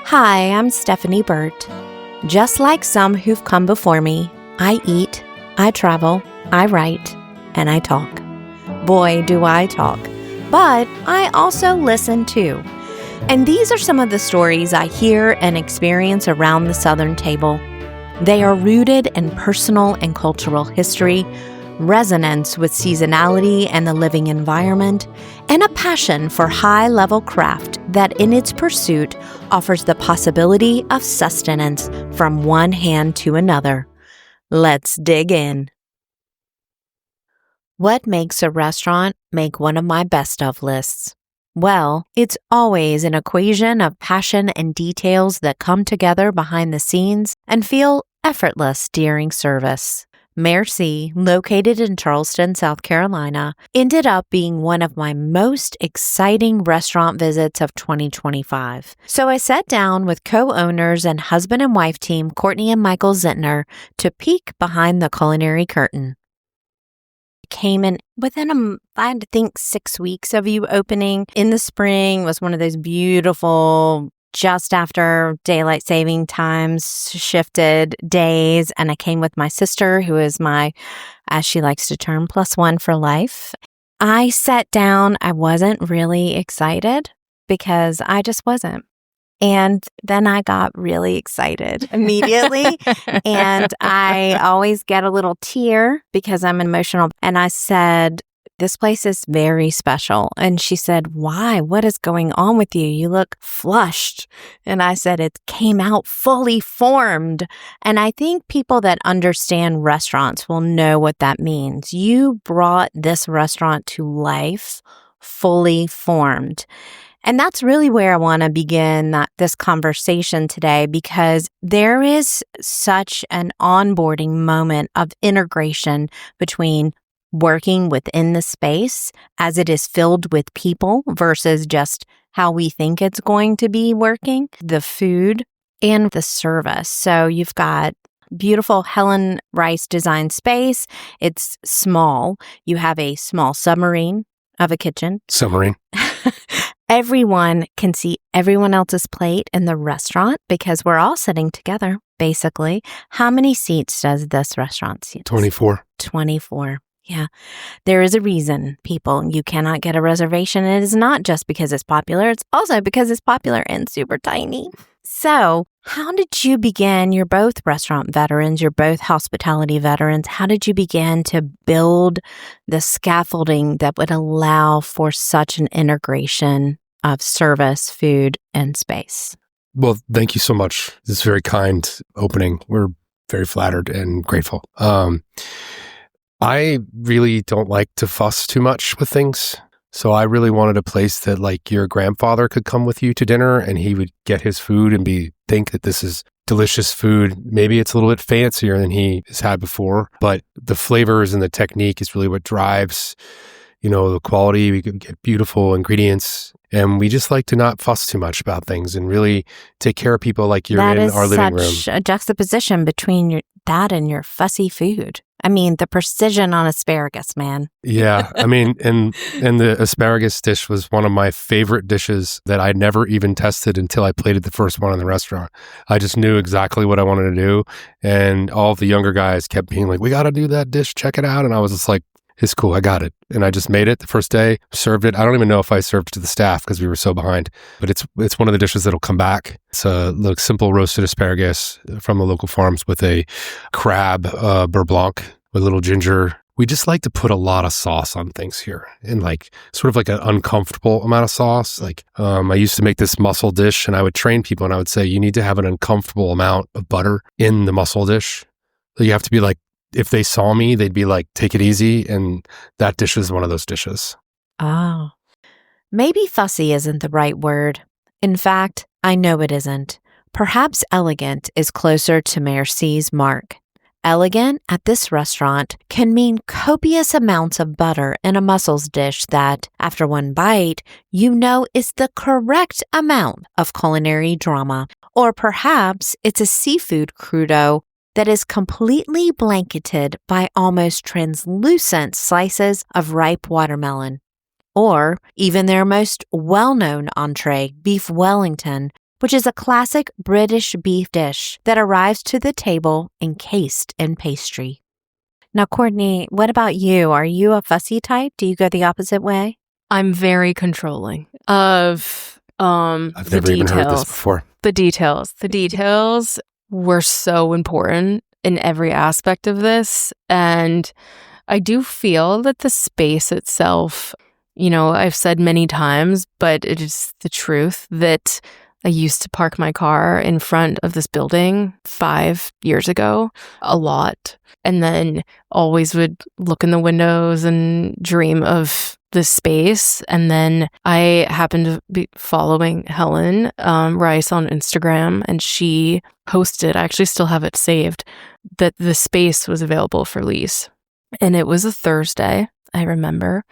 Hi, I'm Stephanie Burt. Just like some who've come before me, I eat, I travel, I write, and I talk. Boy, do I talk. But I also listen too. And these are some of the stories I hear and experience around the Southern table. They are rooted in personal and cultural history, resonance with seasonality and the living environment, and a passion for high-level craft that in its pursuit offers the possibility of sustenance from one hand to another. Let's dig in. What makes a restaurant make one of my best of lists? Well, it's always an equation of passion and details that come together behind the scenes and feel effortless during service. Merci, located in Charleston, South Carolina, ended up being one of my most exciting restaurant visits of 2025. So I sat down with co-owners and husband and wife team Courtney and Michael Zentner to peek behind the culinary curtain. Came in within, I think, 6 weeks of you opening. In the spring was one of those beautiful, just after daylight saving times shifted days. And I came with my sister, who is my, as she likes to term, +1 for life. I sat down. I wasn't really excited because I just wasn't. And then I got really excited immediately. And I always get a little tear because I'm emotional. And I said, "This place is very special." And she said, "Why? What is going on with you? You look flushed." And I said, "It came out fully formed." And I think people that understand restaurants will know what that means. You brought this restaurant to life fully formed. And that's really where I want to begin this conversation today, because there is such an onboarding moment of integration between working within the space as it is filled with people versus just how we think it's going to be working, the food and the service. So you've got beautiful Helen Rice design space. It's small. You have a small submarine of a kitchen. Submarine. Everyone can see everyone else's plate in the restaurant because we're all sitting together, basically. How many seats does this restaurant seat? 24. 24. Yeah. There is a reason, people. You cannot get a reservation. It is not just because it's popular. It's also because it's popular and super tiny. So, how did you begin? You're both restaurant veterans. You're both hospitality veterans. How did you begin to build the scaffolding that would allow for such an integration of service, food, and space? Well, thank you so much. This is very kind opening. We're very flattered and grateful. I really don't like to fuss too much with things. So I really wanted a place that like your grandfather could come with you to dinner and he would get his food and think that this is delicious food. Maybe it's a little bit fancier than he has had before, but the flavors and the technique is really what drives, the quality. We can get beautiful ingredients, and we just like to not fuss too much about things and really take care of people like you're in our living room. That is such a juxtaposition between that and your fussy food. I mean, the precision on asparagus, man. Yeah. I mean, and the asparagus dish was one of my favorite dishes that I never even tested until I plated the first one in the restaurant. I just knew exactly what I wanted to do. And all of the younger guys kept being like, "We got to do that dish. Check it out." And I was just like, "It's cool. I got it." And I just made it the first day, served it. I don't even know if I served it to the staff because we were so behind, but it's one of the dishes that'll come back. It's a simple roasted asparagus from the local farms with a crab beurre blanc with a little ginger. We just like to put a lot of sauce on things here, and like sort of like an uncomfortable amount of sauce. Like I used to make this mussel dish, and I would train people and I would say, you need to have an uncomfortable amount of butter in the mussel dish. So you have to be like, if they saw me, they'd be like, "Take it easy." And that dish is one of those dishes. Oh, maybe fussy isn't the right word. In fact, I know it isn't. Perhaps elegant is closer to Merci's mark. Elegant at this restaurant can mean copious amounts of butter in a mussels dish that, after one bite, is the correct amount of culinary drama. Or perhaps it's a seafood crudo that is completely blanketed by almost translucent slices of ripe watermelon. Or even their most well-known entree, beef Wellington, which is a classic British beef dish that arrives to the table encased in pastry. Now, Courtney, what about you? Are you a fussy type? Do you go the opposite way? I'm very controlling of I've never even heard this before. The details were so important in every aspect of this. And I do feel that the space itself, I've said many times, but it is the truth that I used to park my car in front of this building 5 years ago a lot, and then always would look in the windows and dream of this space. And then I happened to be following Helen Rice on Instagram, and she posted, I actually still have it saved, that the space was available for lease. And it was a Thursday, I remember.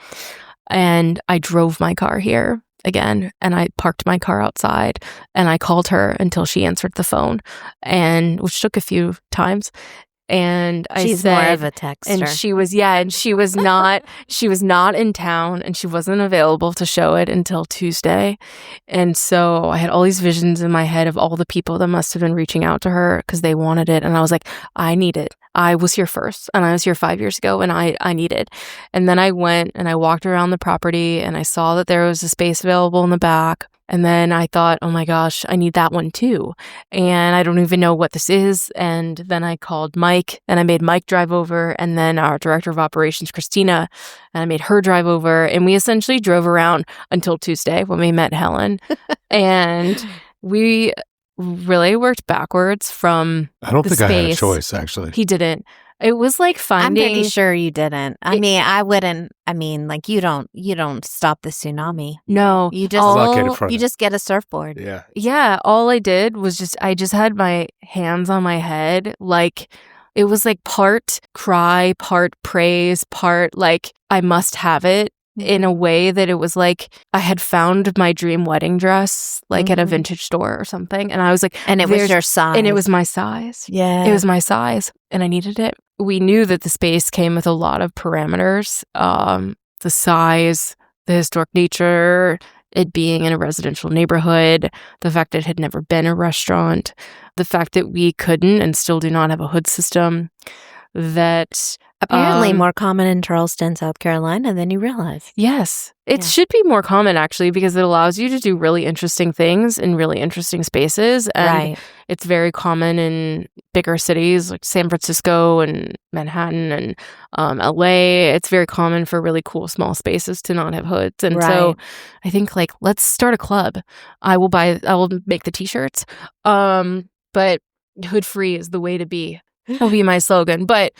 And I drove my car here again, and I parked my car outside, and I called her until she answered the phone, and which took a few times. And I She's said, more of a texter. and she was not in town, and she wasn't available to show it until Tuesday. And so I had all these visions in my head of all the people that must have been reaching out to her because they wanted it. And I was like, I need it. I was here first, and I was here 5 years ago, and I need it. And then I went and I walked around the property, and I saw that there was a space available in the back. And then I thought, oh my gosh, I need that one too. And I don't even know what this is. And then I called Mike, and I made Mike drive over, and then our director of operations, Christina, and I made her drive over. And we essentially drove around until Tuesday when we met Helen. And we really worked backwards from I don't think space. I had a choice, actually. He didn't. It was like finding. I'm pretty sure you didn't. I wouldn't. Like you don't stop the tsunami. No, You just get a surfboard. Yeah. Yeah, all I did was I just had my hands on my head. Like, it was like part cry, part praise, part like I must have it, in a way that it was like I had found my dream wedding dress like at a vintage store or something. And I was like, And it was your size. and it was my size. Yeah. It was my size, and I needed it. We knew that the space came with a lot of parameters. The size, the historic nature, it being in a residential neighborhood, the fact that it had never been a restaurant, the fact that we couldn't and still do not have a hood system, that apparently more common in Charleston, South Carolina than you realize. Yes. It should be more common, actually, because it allows you to do really interesting things in really interesting spaces. And it's very common in bigger cities like San Francisco and Manhattan and LA. It's very common for really cool small spaces to not have hoods. And so I think, let's start a club. I will make the t-shirts. But hood free is the way to be. That'll be my slogan. But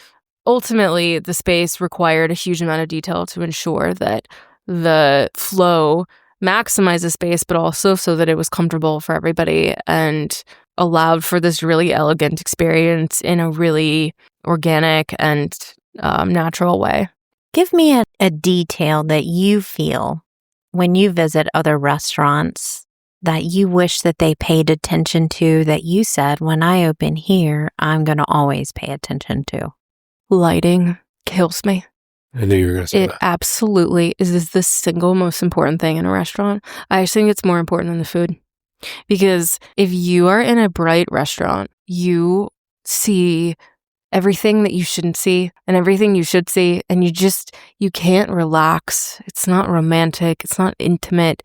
ultimately, the space required a huge amount of detail to ensure that the flow maximized the space, but also so that it was comfortable for everybody and allowed for this really elegant experience in a really organic and natural way. Give me a detail that you feel when you visit other restaurants that you wish that they paid attention to, that you said, when I open here, I'm going to always pay attention to. Lighting kills me. I knew you were going to say that. It absolutely is the single most important thing in a restaurant. I think it's more important than the food. Because if you are in a bright restaurant, you see everything that you shouldn't see and everything you should see, and you can't relax. It's not romantic. It's not intimate.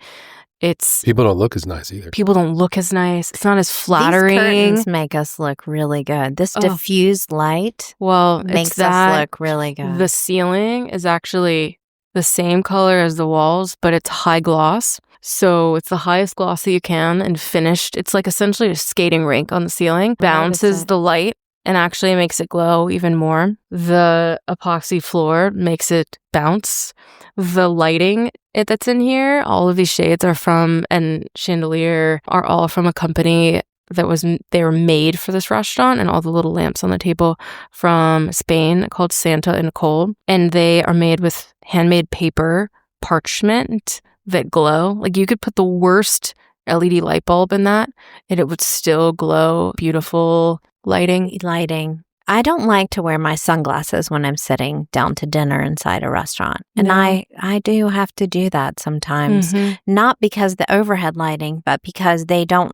People don't look as nice either. People don't look as nice. It's not as flattering. These curtains make us look really good. This diffused light makes us look really good. The ceiling is actually the same color as the walls, but it's high gloss. So it's the highest gloss that you can and finished. It's like essentially a skating rink on the ceiling. Bounces the light and actually makes it glow even more. The epoxy floor makes it bounce. The lighting that's in here, all of these shades are from, and chandelier are all from a company they were made for this restaurant, and all the little lamps on the table from Spain called Santa and Cole. And they are made with handmade paper, parchment that glow. Like, you could put the worst LED light bulb in that and it would still glow. Beautiful lighting. I don't like to wear my sunglasses when I'm sitting down to dinner inside a restaurant. And No. I do have to do that sometimes. Not because the overhead lighting, but because they don't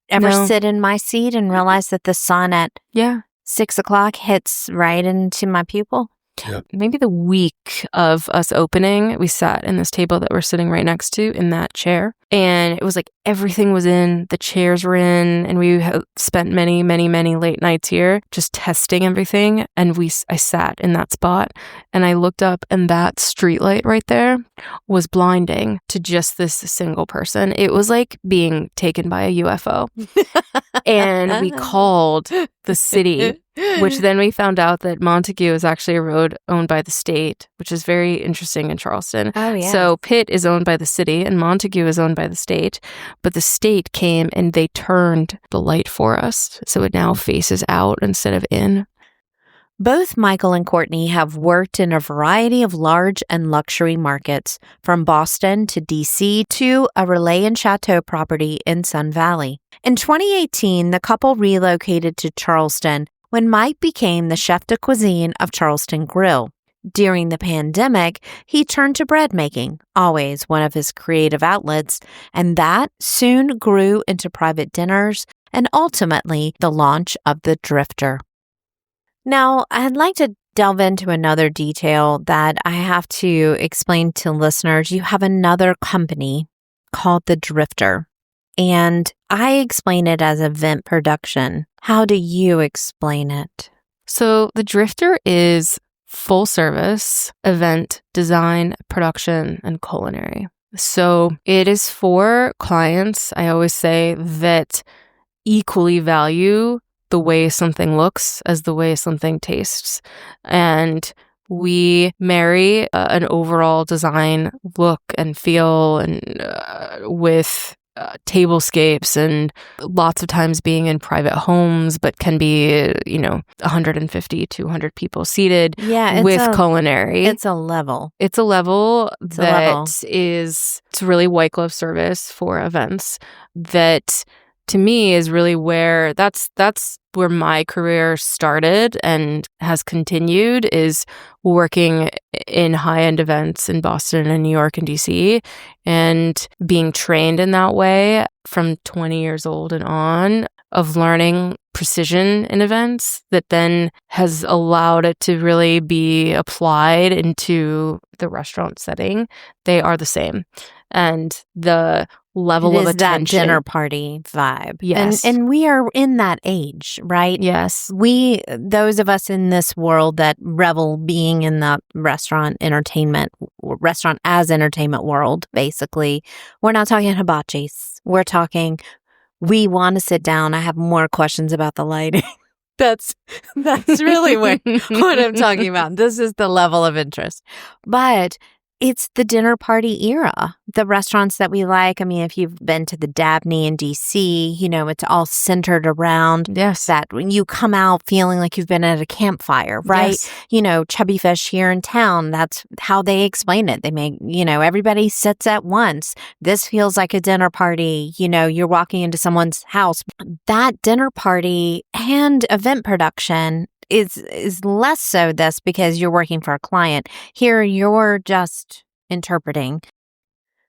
ever No. sit in my seat and realize that the sun at Yeah. 6 o'clock hits right into my pupil? Maybe the week of us opening, we sat in this table that we're sitting right next to in that chair. And it was like everything was in, the chairs were in, and we had spent many, many, many late nights here just testing everything. And I sat in that spot and I looked up, and that streetlight right there was blinding to just this single person. It was like being taken by a UFO. And we called the city, which then we found out that Montague is actually a road owned by the state, which is very interesting in Charleston. Oh, yeah. So Pitt is owned by the city and Montague is owned by the state, but the state came and they turned the light for us. So it now faces out instead of in. Both Michael and Courtney have worked in a variety of large and luxury markets, from Boston to D.C. to a Relais and Chateau property in Sun Valley. In 2018, the couple relocated to Charleston when Mike became the chef de cuisine of Charleston Grill. During the pandemic, he turned to bread making, always one of his creative outlets, and that soon grew into private dinners and ultimately the launch of the Drifter. Now, I'd like to delve into another detail that I have to explain to listeners. You have another company called the Drifter, and I explain it as event production. How do you explain it? So the Drifter is full service event design, production, and culinary. So it is for clients, I always say, that equally value the way something looks as the way something tastes. And we marry an overall design look and feel and with tablescapes, and lots of times being in private homes, but can be, 150, 200 people seated with culinary. It's a level. It's a level it's really white glove service for events that to me is really where that's where my career started and has continued, is working in high-end events in Boston and New York and DC, and being trained in that way from 20 years old and on, of learning precision in events that then has allowed it to really be applied into the restaurant setting. They are the same. And the level of attention. That dinner party vibe. Yes. And we are in that age, right? Yes. Those of us in this world that revel being in the restaurant as entertainment world, basically, we're not talking hibachis. We're talking, we want to sit down. I have more questions about the lighting. That's really what I'm talking about. This is the level of interest. But it's the dinner party era. The restaurants that we like, I mean, if you've been to the Dabney in DC, it's all centered around that when you come out feeling like you've been at a campfire, right? Yes. Chubby Fish here in town, that's how they explain it. They make, everybody sits at once. This feels like a dinner party. You're walking into someone's house. That dinner party and event production is less so this, because you're working for a client. Here, you're just interpreting.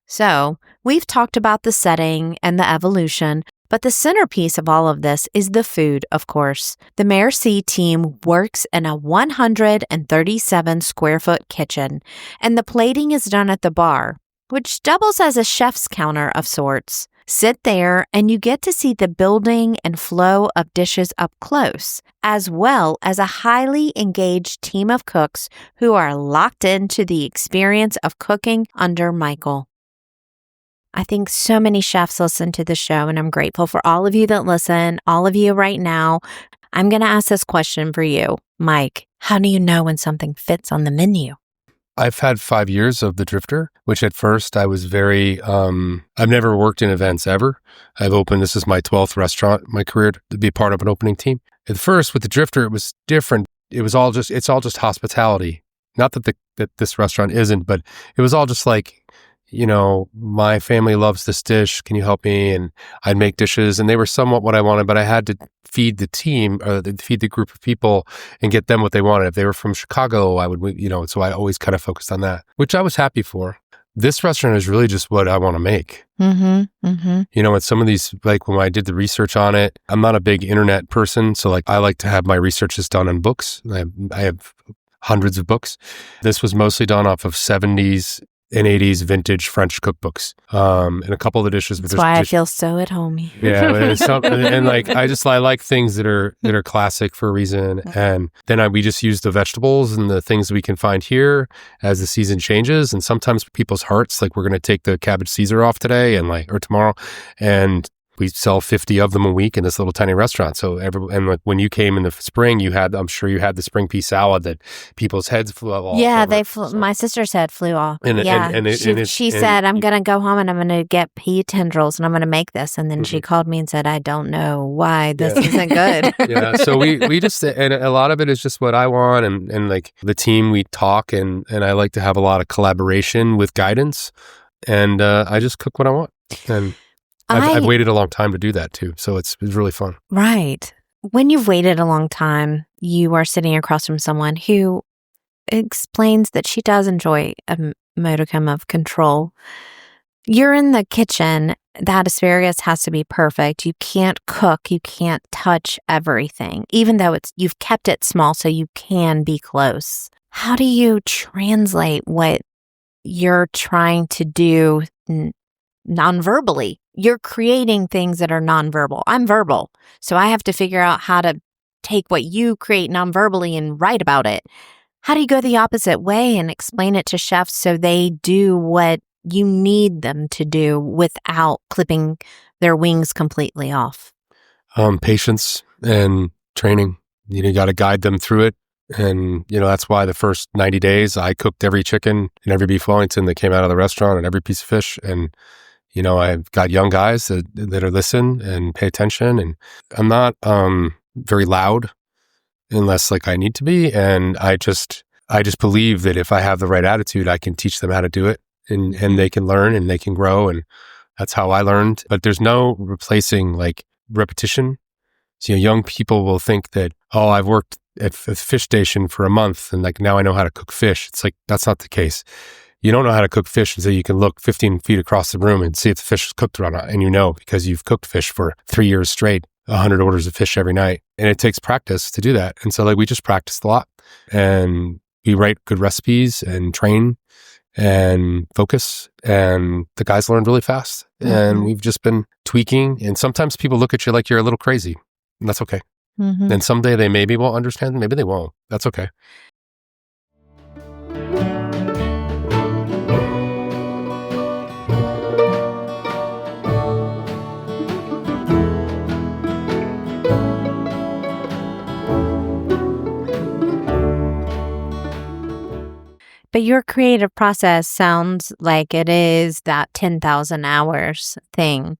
So we've talked about the setting and the evolution, but the centerpiece of all of this is the food, of course. The Merci team works in a 137 square foot kitchen, and the plating is done at the bar, which doubles as a chef's counter of sorts. Sit there and you get to see the building and flow of dishes up close, as well as a highly engaged team of cooks who are locked into the experience of cooking under Michael. I think so many chefs listen to the show, and I'm grateful for all of you that listen, all of you right now. I'm going to ask this question for you, Mike. How do you know when something fits on the menu? I've had 5 years of the Drifter, which at first I was very, I've never worked in events ever. This is my 12th restaurant in my career to be part of an opening team. At first with the Drifter, it was different. It's all just hospitality. Not that this restaurant isn't, but it was all just like, my family loves this dish. Can you help me? And I'd make dishes, and they were somewhat what I wanted, but I had to feed the team, or feed the group of people and get them what they wanted. If they were from Chicago, I would, so I always kind of focused on that, which I was happy for. this restaurant is really just what I want to make. With some of these, like when I did the research on it, I'm not a big internet person. So like I like to have my researches done on books. I have hundreds of books. This was mostly done off of 70s and 80s vintage French cookbooks. And a couple of the dishes. That's why I feel so at home. Yeah. And like, I like things that are classic for a reason. And then we just use the vegetables and the things we can find here as the season changes. And sometimes people's hearts, like we're going to take the cabbage Caesar off today or tomorrow. And we sell 50 of them a week in this little tiny restaurant. So when you came in the spring, I'm sure you had the spring pea salad that people's heads flew off. Yeah, my sister's head flew off. She said, I'm going to go home and I'm going to get pea tendrils and I'm going to make this. And then she called me and said, I don't know why this isn't good. Yeah. So we just, and a lot of it is just what I want. And like the team, we talk and I like to have a lot of collaboration with guidance. And I just cook what I want. And I've waited a long time to do that too. So it's really fun. Right. When you've waited a long time, you are sitting across from someone who explains that she does enjoy a modicum of control. You're in the kitchen. That asparagus has to be perfect. You can't cook. You can't touch everything, even though you've kept it small so you can be close. How do you translate what you're trying to do non-verbally? You're creating things that are nonverbal. I'm verbal, so I have to figure out how to take what you create nonverbally and write about it. How do you go the opposite way and explain it to chefs so they do what you need them to do without clipping their wings completely off? Patience and training. You got to guide them through it. And, that's why the first 90 days, I cooked every chicken and every beef Wellington that came out of the restaurant and every piece of fish. And I've got young guys that are listen and pay attention, and I'm not very loud unless like I need to be. And I just believe that if I have the right attitude, I can teach them how to do it, and they can learn and they can grow. And that's how I learned. But there's no replacing like repetition. So young people will think that, oh, I've worked at a fish station for a month and like now I know how to cook fish. It's like that's not the case. You don't know how to cook fish until you can look 15 feet across the room and see if the fish is cooked or not. And because you've cooked fish for 3 years straight, 100 orders of fish every night. And it takes practice to do that. And so like we just practiced a lot. And we write good recipes and train and focus. And the guys learned really fast. And we've just been tweaking. And sometimes people look at you like you're a little crazy. And that's okay. And someday they maybe won't understand. Maybe they won't. That's okay. But your creative process sounds like it is that 10,000 hours thing.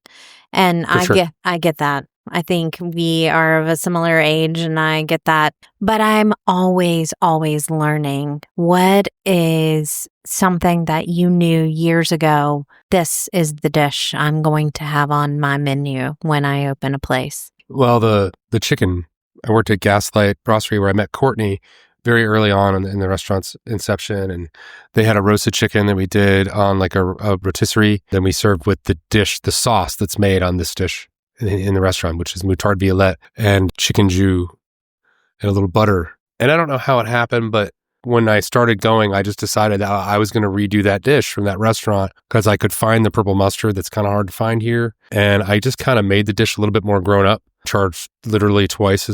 And I get that. I think we are of a similar age and I get that. But I'm always, always learning. What is something that you knew years ago, this is the dish I'm going to have on my menu when I open a place? Well, the chicken. I worked at Gaslight Brasserie where I met Courtney very early on in the restaurant's inception. And they had a roasted chicken that we did on like a rotisserie. Then we served with the sauce that's made on this dish in the restaurant, which is moutarde violette and chicken jus and a little butter. And I don't know how it happened, but when I started going, I just decided that I was going to redo that dish from that restaurant because I could find the purple mustard that's kind of hard to find here. And I just kind of made the dish a little bit more grown up, charged literally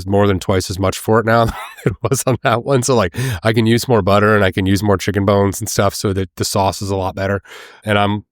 more than twice as much for it now than it was on that one. So like I can use more butter and I can use more chicken bones and stuff so that the sauce is a lot better. And I'm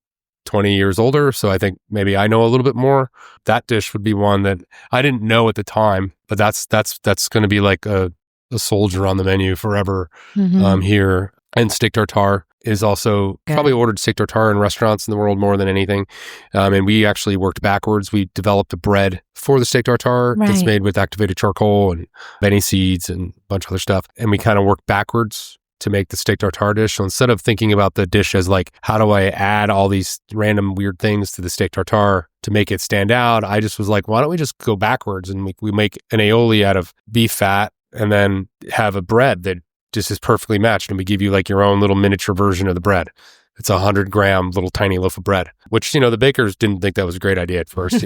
20 years older, so I think maybe I know a little bit more. That dish would be one that I didn't know at the time, but that's going to be like a soldier on the menu forever here. And steak tartare is also probably ordered steak tartare in restaurants in the world more than anything. And we actually worked backwards. We developed a bread for the steak tartare that's made with activated charcoal and Benny seeds and a bunch of other stuff. And we kind of worked backwards to make the steak tartare dish. So instead of thinking about the dish as like, how do I add all these random weird things to the steak tartare to make it stand out? I just was like, why don't we just go backwards and we make an aioli out of beef fat and then have a bread that just is perfectly matched. And we give you like your own little miniature version of the bread. It's 100-gram little tiny loaf of bread, which, the bakers didn't think that was a great idea at first,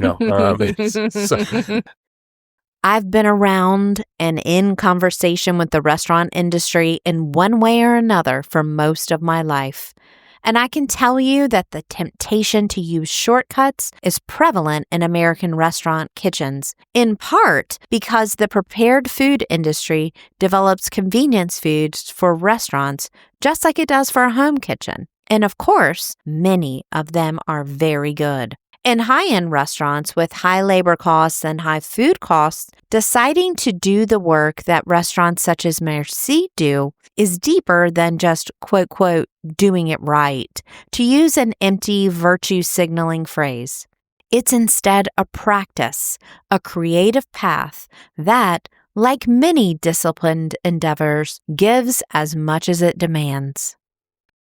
I've been around and in conversation with the restaurant industry in one way or another for most of my life. And I can tell you that the temptation to use shortcuts is prevalent in American restaurant kitchens, in part because the prepared food industry develops convenience foods for restaurants just like it does for a home kitchen. And of course, many of them are very good. In high-end restaurants with high labor costs and high food costs, deciding to do the work that restaurants such as Merci do is deeper than just, quote, quote, doing it right, to use an empty virtue signaling phrase. It's instead a practice, a creative path that, like many disciplined endeavors, gives as much as it demands.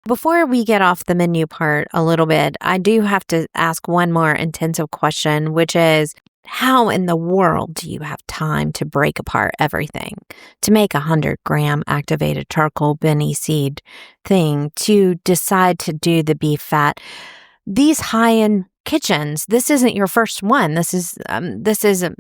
Before we get off the menu part a little bit, I do have to ask one more intensive question, which is, how in the world do you have time to break apart everything? To make a 100-gram activated charcoal Benny seed thing, to decide to do the beef fat. These high-end kitchens, this isn't your first one. This is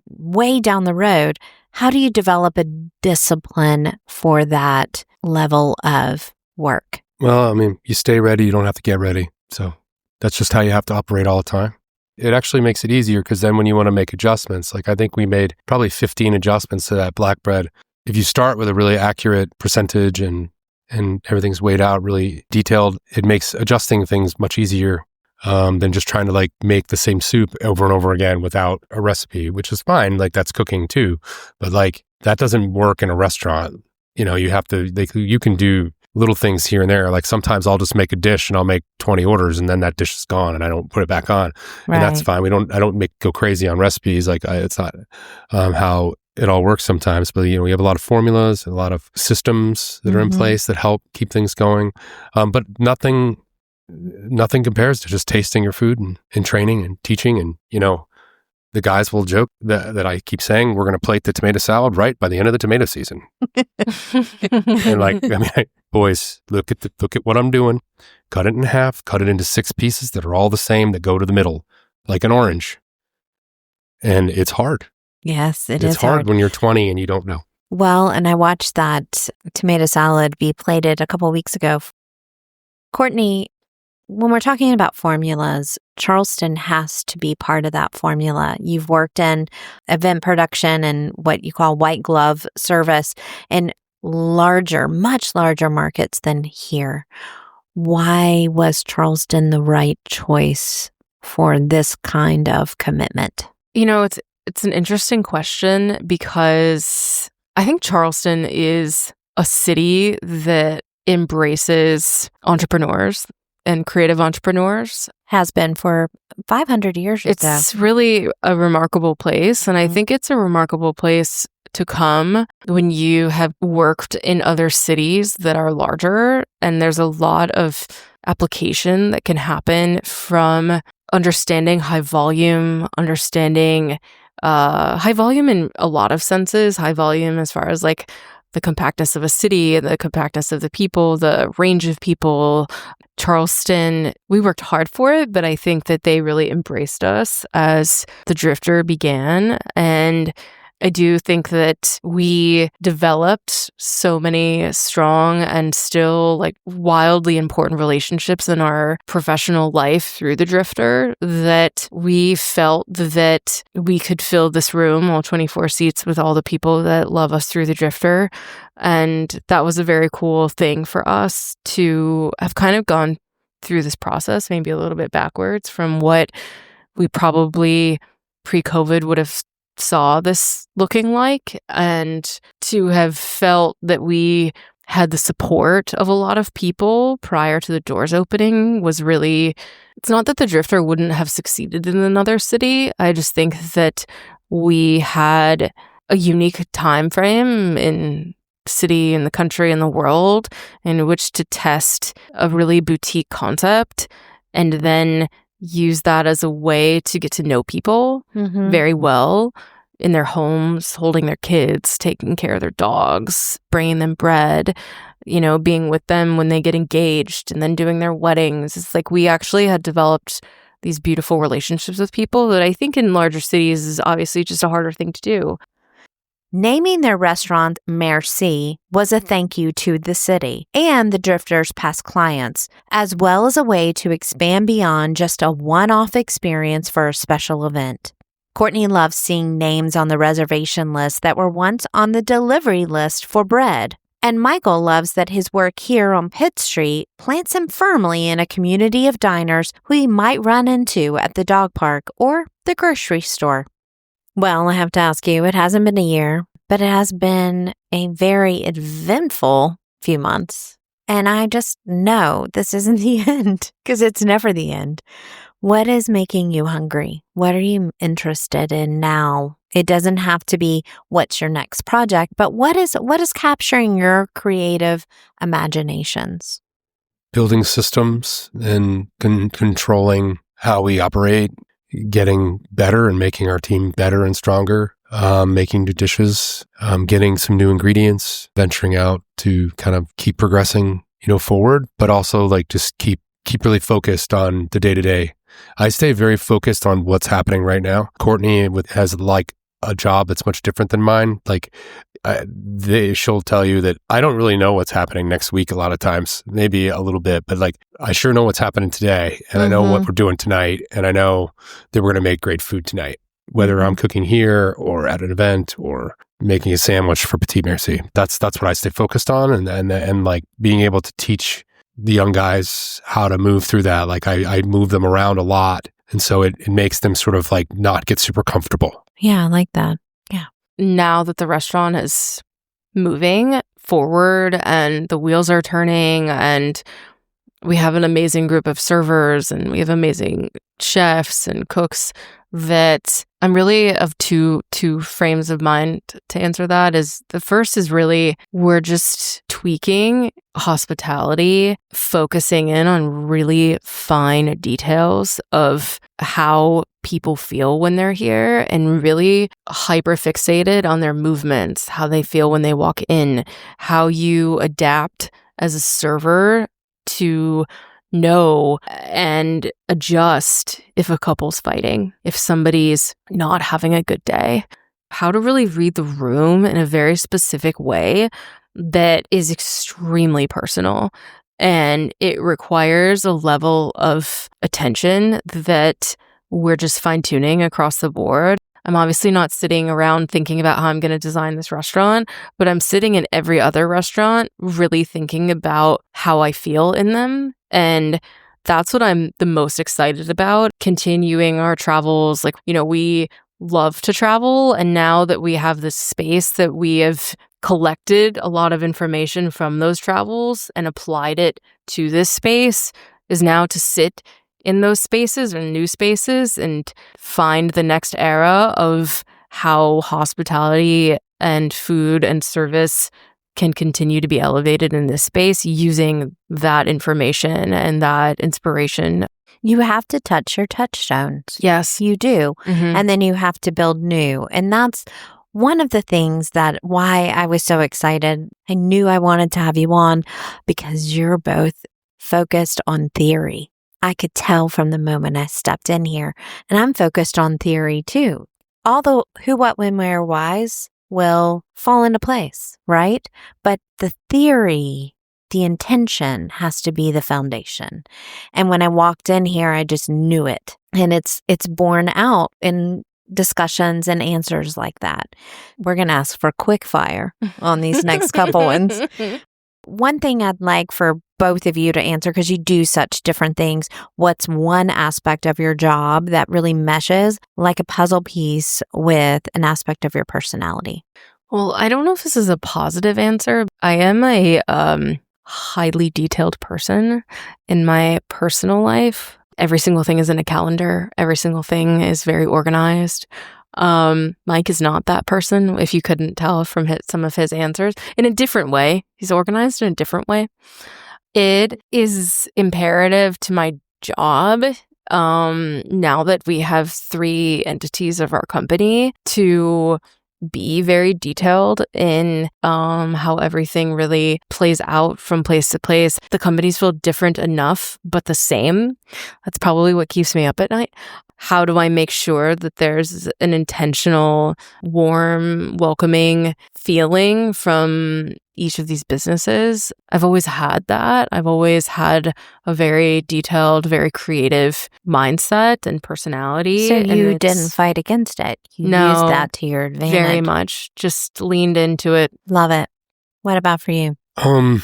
way down the road. How do you develop a discipline for that level of work? Well, you stay ready, you don't have to get ready. So that's just how you have to operate all the time. It actually makes it easier because then when you want to make adjustments, like I think we made probably 15 adjustments to that black bread. If you start with a really accurate percentage and everything's weighed out, really detailed, it makes adjusting things much easier than just trying to make the same soup over and over again without a recipe, which is fine. That's cooking too. But that doesn't work in a restaurant. You have to, you can do little things here and there. Sometimes I'll just make a dish and I'll make 20 orders and then that dish is gone and I don't put it back on. Right. And that's fine. I don't go crazy on recipes. It's not how it all works sometimes, but we have a lot of formulas, a lot of systems that are in place that help keep things going. But nothing compares to just tasting your food and training and teaching. And, the guys will joke that I keep saying we're going to plate the tomato salad right by the end of the tomato season. And boys, look at what I'm doing. Cut it in half, cut it into 6 pieces that are all the same that go to the middle, like an orange. And it's hard. Yes, it's hard when you're 20 and you don't know. Well, and I watched that tomato salad be plated a couple weeks ago. Courtney, when we're talking about formulas, Charleston has to be part of that formula. You've worked in event production and what you call white glove service in much larger markets than here. Why was Charleston the right choice for this kind of commitment? It's an interesting question because I think Charleston is a city that embraces entrepreneurs and creative entrepreneurs. Has been for 500 years or so. It's really a remarkable place. And I think it's a remarkable place to come when you have worked in other cities that are larger. And there's a lot of application that can happen from understanding high volume in a lot of senses, high volume as far as the compactness of a city, the compactness of the people, the range of people. Charleston, we worked hard for it, but I think that they really embraced us as the Drifter began. And I do think that we developed so many strong and still wildly important relationships in our professional life through the Drifter that we felt that we could fill this room, all 24 seats, with all the people that love us through the Drifter. And that was a very cool thing for us to have kind of gone through this process, maybe a little bit backwards from what we probably pre-COVID would have saw this looking like, and to have felt that we had the support of a lot of people prior to the doors opening was really, it's not that the Drifter wouldn't have succeeded in another city. I just think that we had a unique time frame in city, in the country, in the world in which to test a really boutique concept and then use that as a way to get to know people very well in their homes, holding their kids, taking care of their dogs, bringing them bread, being with them when they get engaged and then doing their weddings. It's like we actually had developed these beautiful relationships with people that I think in larger cities is obviously just a harder thing to do. Naming their restaurant Merci was a thank you to the city and the Drifters' past clients, as well as a way to expand beyond just a one-off experience for a special event. Courtney loves seeing names on the reservation list that were once on the delivery list for bread. And Michael loves that his work here on Pitt Street plants him firmly in a community of diners who he might run into at the dog park or the grocery store. Well, I have to ask you, it hasn't been a year, but it has been a very eventful few months. And I just know this isn't the end, because it's never the end. What is making you hungry? What are you interested in now? It doesn't have to be what's your next project, but what is capturing your creative imaginations? Building systems and controlling how we operate, getting better and making our team better and stronger, making new dishes, getting some new ingredients, venturing out to kind of keep progressing, forward, but also like just keep really focused on the day-to-day. I stay very focused on what's happening right now. Courtney has like a job that's much different than mine. Like she'll tell you that I don't really know what's happening next week a lot of times, maybe a little bit, but like I sure know what's happening today, and I know what we're doing tonight, and I know that we're going to make great food tonight, whether I'm cooking here or at an event or making a sandwich for Petit Merci. That's what I stay focused on, and like being able to teach the young guys how to move through that. Like I move them around a lot, and so it makes them sort of like not get super comfortable. Yeah, I like that. Yeah. Now that the restaurant is moving forward and the wheels are turning and we have an amazing group of servers and we have amazing chefs and cooks, that I'm really of two frames of mind to answer that. Is the first is really we're just tweaking hospitality, focusing in on really fine details of how people feel when they're here, and really hyper fixated on their movements, how they feel when they walk in, how you adapt as a server to know and adjust if a couple's fighting, if somebody's not having a good day, how to really read the room in a very specific way that is extremely personal. And it requires a level of attention that we're just fine-tuning across the board. I'm obviously not sitting around thinking about how I'm going to design this restaurant, but I'm sitting in every other restaurant really thinking about how I feel in them. And that's what I'm the most excited about, continuing our travels. Like, we love to travel. And now that we have this space that we have collected a lot of information from those travels and applied it to this space, is now to sit in those spaces or new spaces and find the next era of how hospitality and food and service can continue to be elevated in this space using that information and that inspiration. You have to touch your touchstones. Yes. You do. Mm-hmm. And then you have to build new. And that's one of the things that why I was so excited. I knew I wanted to have you on because you're both focused on theory. I could tell from the moment I stepped in here, and I'm focused on theory too. All the who, what, when, where, whys will fall into place, right? But the theory, the intention has to be the foundation. And when I walked in here, I just knew it. And it's borne out in discussions and answers like that. We're going to ask for quick fire on these next couple ones. One thing I'd like for both of you to answer, because you do such different things, what's one aspect of your job that really meshes like a puzzle piece with an aspect of your personality? Well, I don't know if this is a positive answer. I am a highly detailed person in my personal life. Every single thing is in a calendar. Every single thing is very organized. Mike is not that person, if you couldn't tell from some of his answers. In a different way. He's organized in a different way. It is imperative to my job, now that we have 3 entities of our company, to be very detailed in how everything really plays out from place to place. The companies feel different enough, but the same. That's probably what keeps me up at night. How do I make sure that there's an intentional, warm, welcoming feeling from each of these businesses? I've always had that. I've always had a very detailed, very creative mindset and personality. So you didn't fight against it. You used that to your advantage. Very much. Just leaned into it. Love it. What about for you? I'm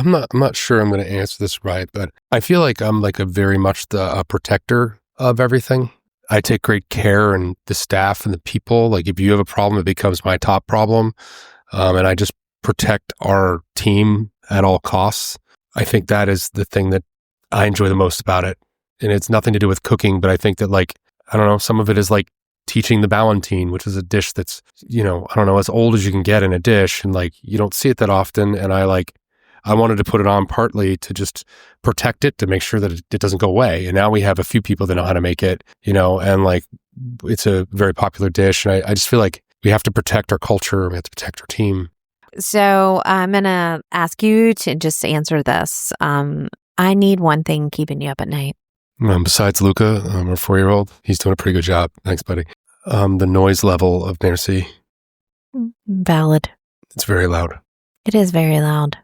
not sure I'm going to answer this right, but I feel like I'm like a very much the protector of everything. I take great care in the staff and the people. Like if you have a problem, it becomes my top problem. And I just protect our team at all costs. I think that is the thing that I enjoy the most about it. And it's nothing to do with cooking, but I think that like, I don't know, some of it is like teaching the Ballantine, which is a dish that's, I don't know, as old as you can get in a dish. And like, you don't see it that often. And I wanted to put it on partly to just protect it, to make sure that it doesn't go away. And now we have a few people that know how to make it, and like it's a very popular dish. And I just feel like we have to protect our culture. We have to protect our team. So I'm going to ask you to just answer this. I need one thing keeping you up at night. Besides Luca, our 4-year-old, he's doing a pretty good job. Thanks, buddy. The noise level of Merci. Valid. It's very loud. It is very loud.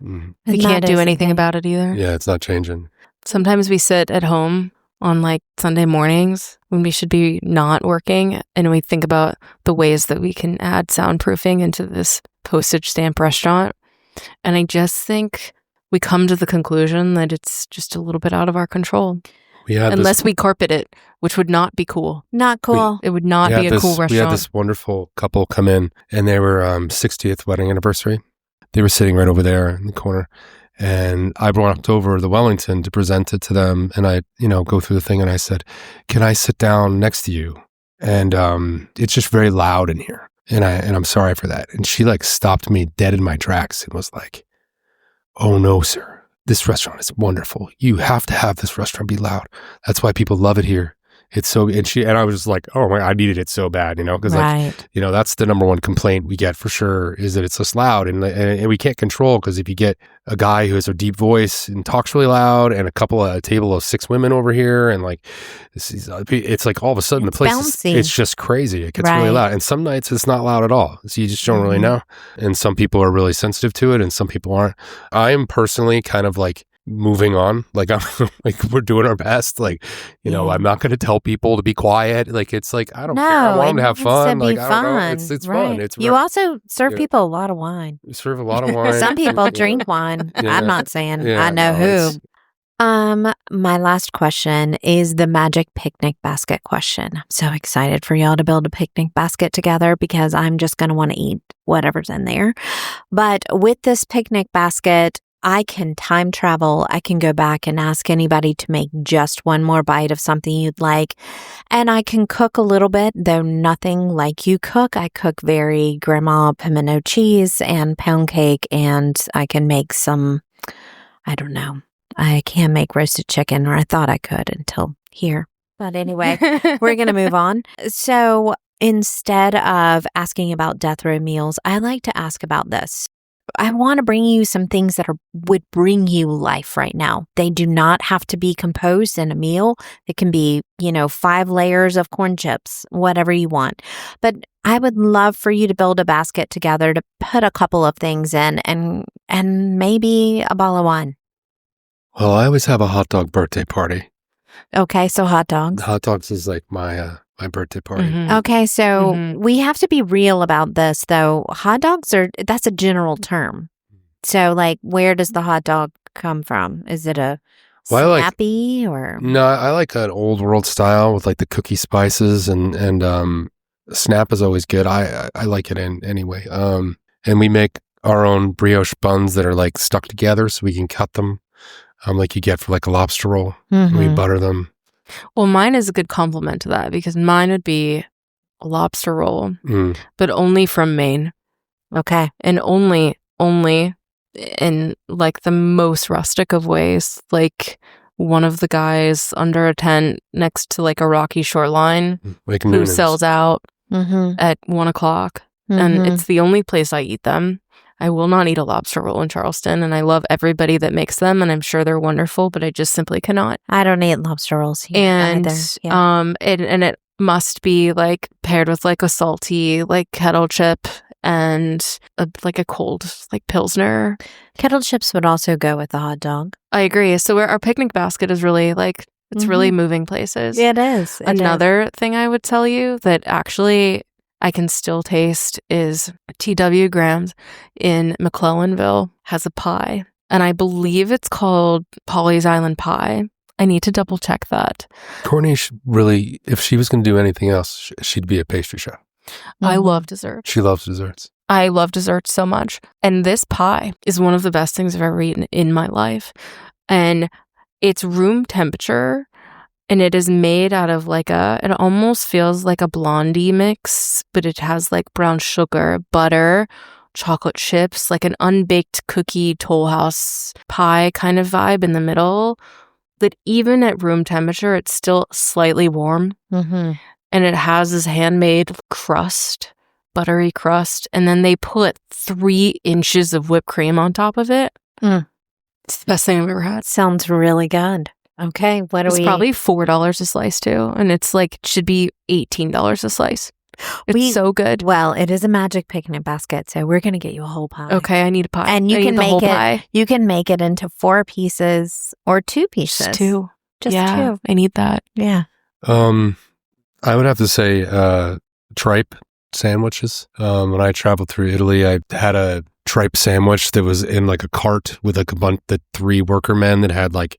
We can't do anything about it either. Yeah, it's not changing. Sometimes we sit at home on like Sunday mornings when we should be not working, and we think about the ways that we can add soundproofing into this postage stamp restaurant. And I just think we come to the conclusion that it's just a little bit out of our control. Unless we carpet it, which would not be cool. Not cool. It would not be a cool restaurant. We had this wonderful couple come in, and they were 60th wedding anniversary. They were sitting right over there in the corner. And I walked over the Wellington to present it to them. And I, go through the thing and I said, "Can I sit down next to you?" And it's just very loud in here. And I'm sorry for that. And she like stopped me dead in my tracks and was like, "Oh no, sir. This restaurant is wonderful. You have to have this restaurant be loud. That's why people love it here. It's so," and I was just like, "Oh my, I needed it so bad," because right. That's the number one complaint we get for sure, is that it's just loud, and we can't control, because if you get a guy who has a deep voice and talks really loud, and a table of 6 women over here, and like it's like all of a sudden the place it's just crazy. It gets really loud, and some nights it's not loud at all, so you just don't really know. And some people are really sensitive to it, and some people aren't. I am personally kind of like moving on, like I'm like, we're doing our best, like I'm not going to tell people to be quiet, like it's like I don't care, I want them to have fun, like I don't know, it's fun. It's you also serve people a lot of wine. You serve a lot of wine. Some people drink wine. I'm not saying I know who. My last question is the magic picnic basket question. I'm so excited for y'all to build a picnic basket together, because I'm just going to want to eat whatever's in there. But with this picnic basket, I can time travel. I can go back and ask anybody to make just one more bite of something you'd like. And I can cook a little bit, though nothing like you cook. I cook very grandma pimento cheese and pound cake, and I can make some, I don't know. I can't make roasted chicken, or I thought I could until here. But anyway, we're going to move on. So instead of asking about death row meals, I like to ask about this. I want to bring you some things that would bring you life right now. They do not have to be composed in a meal. It can be, 5 layers of corn chips, whatever you want. But I would love for you to build a basket together to put a couple of things in, and maybe a bottle of wine. Well, I always have a hot dog birthday party. Okay, so hot dogs. Hot dogs is like my birthday party. Mm-hmm. Okay, so we have to be real about this, though. Hot dogs that's a general term. So, like, where does the hot dog come from? Is it a snappy or? No, I like an old world style with like the cookie spices, and snap is always good. I like it anyway. And we make our own brioche buns that are like stuck together, so we can cut them like you get for like a lobster roll. And we butter them. Well, mine is a good complement to that, because mine would be a lobster roll, but only from Maine. Okay. And only in like the most rustic of ways, like one of the guys under a tent next to like a rocky shoreline like who sells out at 1:00. and it's the only place I eat them. I will not eat a lobster roll in Charleston, and I love everybody that makes them, and I'm sure they're wonderful, but I just simply cannot. I don't eat lobster rolls here And either. Yeah. it must be like paired with like a salty like kettle chip and like a cold like Pilsner. Kettle chips would also go with a hot dog. I agree. So our picnic basket is really like, it's really moving places. It is. Another thing I would tell you that actually I can still taste is T.W. Graham's in McClellanville has a pie. And I believe it's called Polly's Island Pie. I need to double check that. Courtney should really, if she was going to do anything else, she'd be a pastry chef. I love desserts. She loves desserts. I love desserts so much. And this pie is one of the best things I've ever eaten in my life. And it's room temperature. And it is made out of like it almost feels like a blondie mix, but it has like brown sugar, butter, chocolate chips, like an unbaked cookie Toll House pie kind of vibe in the middle. That even at room temperature, it's still slightly warm. And it has this handmade crust, buttery crust. And then they put 3 inches of whipped cream on top of it. It's the best thing I've ever had. Sounds really good. Okay, what do It's we... probably $4 a slice too, and it's like should be $18 a slice. It's so good. Well, it is a magic picnic basket, so we're going to get you a whole pie. Okay, I need a pie. And you I can need the make whole it. pie. You can make it into 4 pieces or 2 pieces. Just 2. Just yeah, 2. I need that. Yeah. I would have to say tripe sandwiches. When I traveled through Italy, I had a tripe sandwich that was in like a cart with like a bunch, the 3 worker men that had like,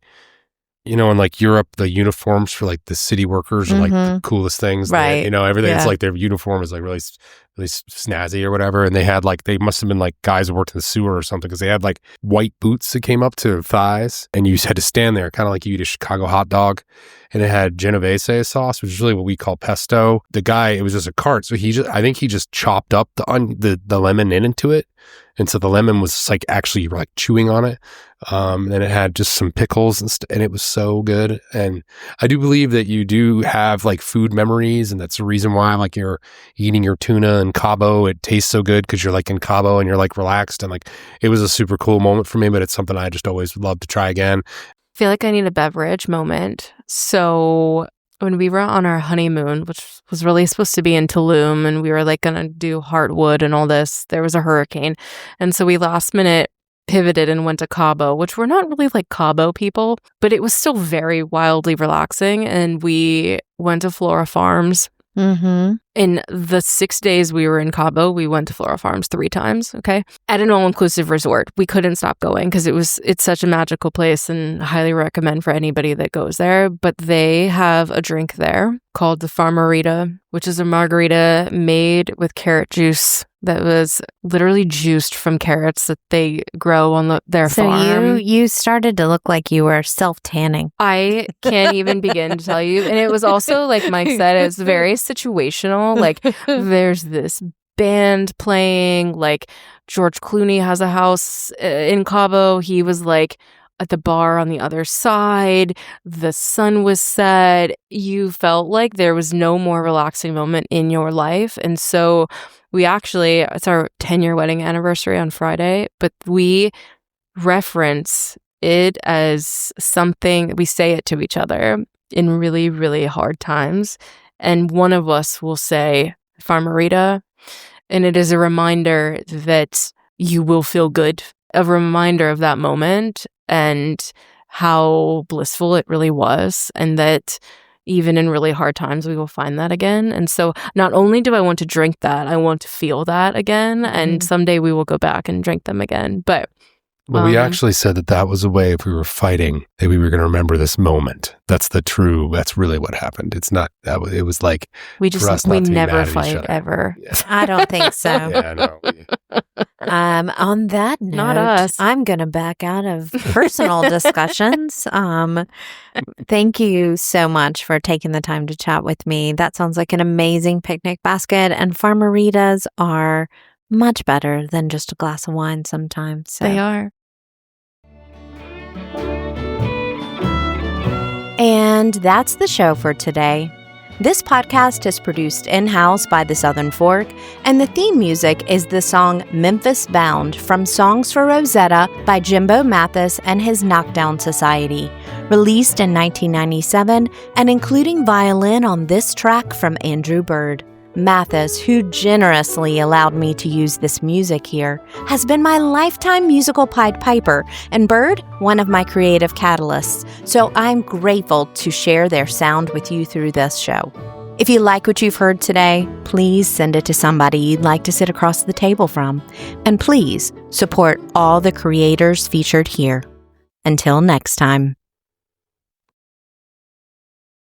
you know, in like Europe, the uniforms for like the city workers are like the coolest things. Right. They, you know, everything's like their uniform is like really snazzy or whatever. And they had like, they must have been like guys who worked in the sewer or something because they had like white boots that came up to their thighs and you had to stand there kind of like you eat a Chicago hot dog. And it had Genovese sauce, which is really what we call pesto. The guy, it was just a cart. So I think he just chopped up the lemon into it. And so the lemon was like actually like chewing on it. And it had just some pickles and it was so good. And I do believe that you do have like food memories. And that's the reason why like you're eating your tuna in Cabo. It tastes so good because you're like in Cabo and you're like relaxed. And like it was a super cool moment for me, but it's something I just always love to try again. I feel like I need a beverage moment. So when we were on our honeymoon, which was really supposed to be in Tulum, and we were like going to do Heartwood and all this, there was a hurricane. And so we last minute pivoted and went to Cabo, which we're not really like Cabo people, but it was still very wildly relaxing. And we went to Flora Farms. In the 6 days we were in Cabo, we went to Flora Farms 3 times, okay? At an all-inclusive resort. We couldn't stop going because it's such a magical place and highly recommend for anybody that goes there. But they have a drink there called the Farmerita, which is a margarita made with carrot juice that was literally juiced from carrots that they grow on their farm. So you started to look like you were self-tanning. I can't even begin to tell you. And it was also, like Mike said, it's very situational. Like there's this band playing, like George Clooney has a house in Cabo. He was like at the bar on the other side. The sun was set. You felt like there was no more relaxing moment in your life. And so it's our 10-year wedding anniversary on Friday, but we reference it as something, we say it to each other in really, really hard times. And one of us will say, Farmerita, and it is a reminder that you will feel good, a reminder of that moment and how blissful it really was, and that even in really hard times, we will find that again. And so not only do I want to drink that, I want to feel that again. And someday we will go back and drink them again. But we actually said that was a way, if we were fighting, that we were going to remember this moment. That's really what happened. It's not, it was like, we never fight ever. Yeah. I don't think so. Yeah, no. On that note, Not us. I'm going to back out of personal discussions. Thank you so much for taking the time to chat with me. That sounds like an amazing picnic basket, and Farmeritas are much better than just a glass of wine sometimes. So. They are. And that's the show for today. This podcast is produced in-house by the Southern Fork, and the theme music is the song Memphis Bound from Songs for Rosetta by Jimbo Mathis and his Knockdown Society, released in 1997 and including violin on this track from Andrew Bird. Mathis, who generously allowed me to use this music here, has been my lifetime musical Pied Piper, and Bird, one of my creative catalysts, so I'm grateful to share their sound with you through this show. If you like what you've heard today, please send it to somebody you'd like to sit across the table from, and please support all the creators featured here. Until next time.